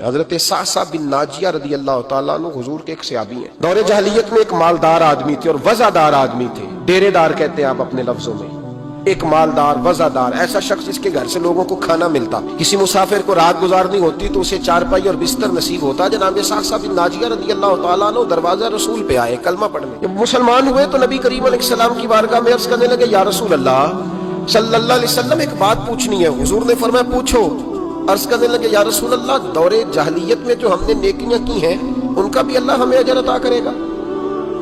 حضرت سعصع بن ناجیہ رضی اللہ تعالیٰ عنہ حضور کے ایک صحابی ہیں۔ دور جاہلیت میں ایک مالدار آدمی تھے اور وزادار آدمی تھے، ڈیرے دار کہتے ہیں آپ اپنے لفظوں میں۔ ایک مالدار وزادار ایسا شخص جس کے گھر سے لوگوں کو کھانا ملتا، کسی مسافر کو رات گزارنی ہوتی تو اسے چارپائی اور بستر نصیب ہوتا۔ جناب سعصع بن ناجیہ رضی اللہ تعالیٰ عنہ دروازہ رسول پہ آئے کلمہ پڑھنے۔ جب مسلمان ہوئے تو نبی کریم علیہ السلام کی بارگاہ میں عرض کرنے لگے، یا رسول اللہ صلی اللہ علیہ وسلم ایک بات پوچھنی ہے۔ حضور نے فرمایا پوچھو۔ عرض کرنے لگے، یا رسول اللہ دور جاہلیت میں جو ہم نے نیکیاں کی ہیں ان کا بھی اللہ ہمیں اجر عطا کرے گا؟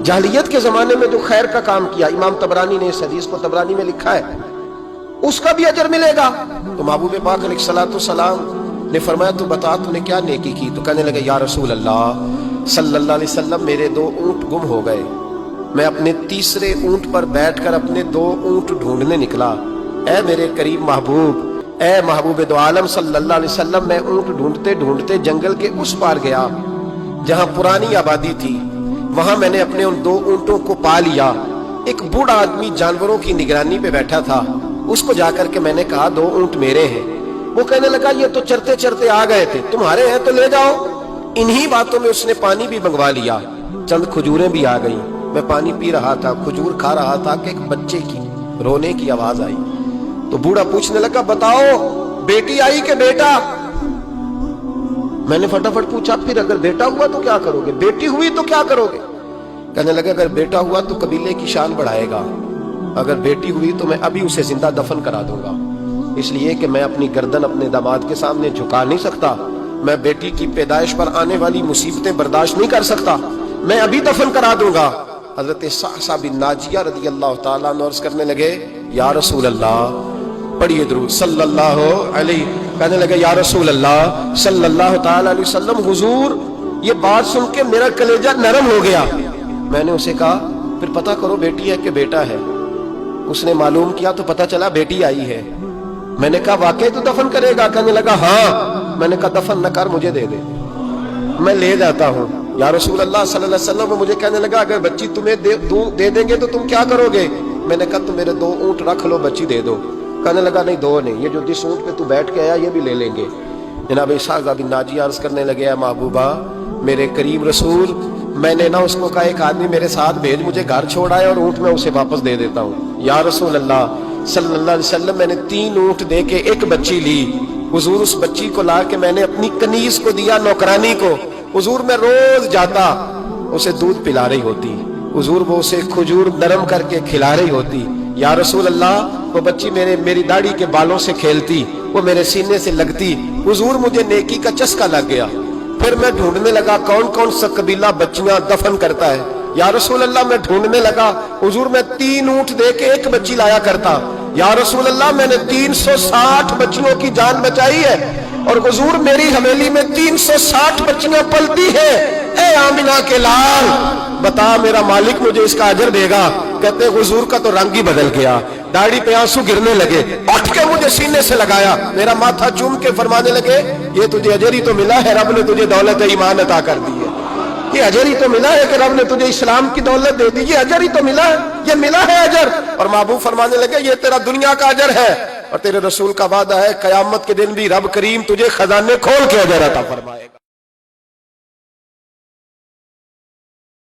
جاہلیت کے زمانے میں جو خیر کا کام کیا، امام طبرانی نے اس حدیث کو طبرانی میں لکھا ہے، اس کا بھی اجر ملے گا؟ تو محبوب پاک علیہ الصلوۃ والسلام نے فرمایا تو بتا تو نے کیا نیکی کی؟ تو کہنے لگے، یا رسول اللہ صلی اللہ علیہ وسلم میرے 2 اونٹ گم ہو گئے، میں اپنے تیسرے اونٹ پر بیٹھ کر اپنے 2 اونٹ ڈھونڈنے نکلا۔ اے میرے قریب محبوب، اے محبوب دو عالم صلی اللہ علیہ وسلم، میں اونٹ ڈھونڈتے ڈھونڈتے جنگل کے اس پار گیا جہاں پرانی آبادی تھی، وہاں میں نے اپنے ان 2 اونٹوں کو پا لیا۔ ایک بوڑھا آدمی جانوروں کی نگرانی پہ بیٹھا تھا، اس کو جا کر کے میں نے کہا 2 اونٹ میرے ہیں۔ وہ کہنے لگا یہ تو چرتے چرتے آ گئے تھے، تمہارے ہیں تو لے جاؤ۔ انہی باتوں میں اس نے پانی بھی منگوا لیا، چند کھجوریں بھی آ گئیں۔ میں پانی پی رہا تھا، کھجور کھا رہا تھا کہ ایک بچے کی رونے کی آواز آئی۔ تو بوڑھا پوچھنے لگا بتاؤ بیٹی آئی کہ بیٹا؟ میں نے فٹافٹ پوچھا پھر اگر بیٹا ہوا تو کیا کرو گے، بیٹی ہوئی تو کیا کرو گے؟ کہنے لگا اگر بیٹا ہوا تو قبیلے کی شان بڑھائے گا، اگر بیٹی ہوئی تو میں ابھی اسے زندہ دفن کرا دوں گا، اس لیے کہ میں اپنی گردن اپنے داماد کے سامنے جھکا نہیں سکتا، میں بیٹی کی پیدائش پر آنے والی مصیبتیں برداشت نہیں کر سکتا، میں ابھی دفن کرا دوں گا۔ حضرت سعصع بن ناجیہ رضی اللہ تعالیٰ عنہ عرض کرنے لگے، یا رسول اللہ پڑھیے درود صلی اللہ علیہ۔ کہنے لگے یا رسول اللہ صلی اللہ تعالیٰ علیہ وسلم، حضور یہ بات سن کے میرا کلیجہ نرم ہو گیا۔ میں نے اسے کہا پھر پتہ کرو بیٹی ہے کہ بیٹا ہے؟ اس نے معلوم کیا تو پتہ چلا بیٹی آئی ہے۔ میں نے کہا واقعی تو دفن کرے گا؟ کہنے لگا ہاں۔ میں نے کہا دفن نہ کر، مجھے دے دے، میں لے جاتا ہوں۔ یا رسول اللہ صلی اللہ علیہ وسلم مجھے کہنے لگا اگر بچی تمہیں دے دیں گے تو تم کیا کرو گے؟ میں نے کہا تم میرے 2 اونٹ رکھ لو، بچی دے دو۔ کہنے لگا نہیں 2 نہیں، یہ جو جس اونٹ پہ تو بیٹھ کے آیا یہ بھی لے لیں گے۔ جناب سعصع بن ناجیہ عرض کرنے لگے، اے محبوبہ میرے کریم رسول، میں نے نہ اس کو کہا ایک آدمی میرے ساتھ بھیج، مجھے گھر چھوڑ آئے اور اونٹ میں اسے واپس دے دیتا ہوں۔ یا رسول اللہ صلی اللہ علیہ وسلم میں نے 3 اونٹ دے کے ایک بچی لی۔ حضور اس بچی کو لا کے میں نے اپنی کنیز کو دیا، نوکرانی کو۔ حضور میں روز جاتا، اسے دودھ پلا رہی ہوتی، حضور وہ اسے کھجور نرم کر کے کھلا رہی ہوتی۔ یا رسول اللہ وہ بچی میری داڑھی کے بالوں سے کھیلتی، وہ میرے سینے سے لگتی۔ حضور مجھے نیکی کا چسکا لگ گیا، پھر میں ڈھونڈنے لگا کون کون سا قبیلہ بچیاں دفن کرتا ہے۔ یا رسول اللہ میں ڈھونڈنے لگا، حضور میں 3 اونٹ دے کے ایک بچی لایا کرتا۔ یا رسول اللہ میں نے 360 بچیوں کی جان بچائی ہے، اور حضور میری حویلی میں 360 بچیاں پلتی ہیں۔ اے آمنہ کے لال بتا میرا مالک مجھے اس کا اجر دے گا؟ کہتے حضور کا تو رنگ ہی بدل گیا، داڑھی پہ آنسو گرنے لگے، اٹھ کے مجھے سینے سے لگایا، میرا ماتھا چوم کے فرمانے لگے یہ تجھے اجر ہی تو ملا ہے، رب نے تجھے دولت ایمان عطا کر دی ہے، یہ اجر ہی تو ملا ہے کہ رب نے تجھے اسلام کی دولت دے دی، یہ اجر ہی تو ملا ہے، یہ ملا ہے اجر۔ اور محبوب فرمانے لگے یہ تیرا دنیا کا اجر ہے، اور تیرے رسول کا وعدہ ہے قیامت کے دن بھی رب کریم تجھے خزانے کھول کے اجر عطا فرمائے گا۔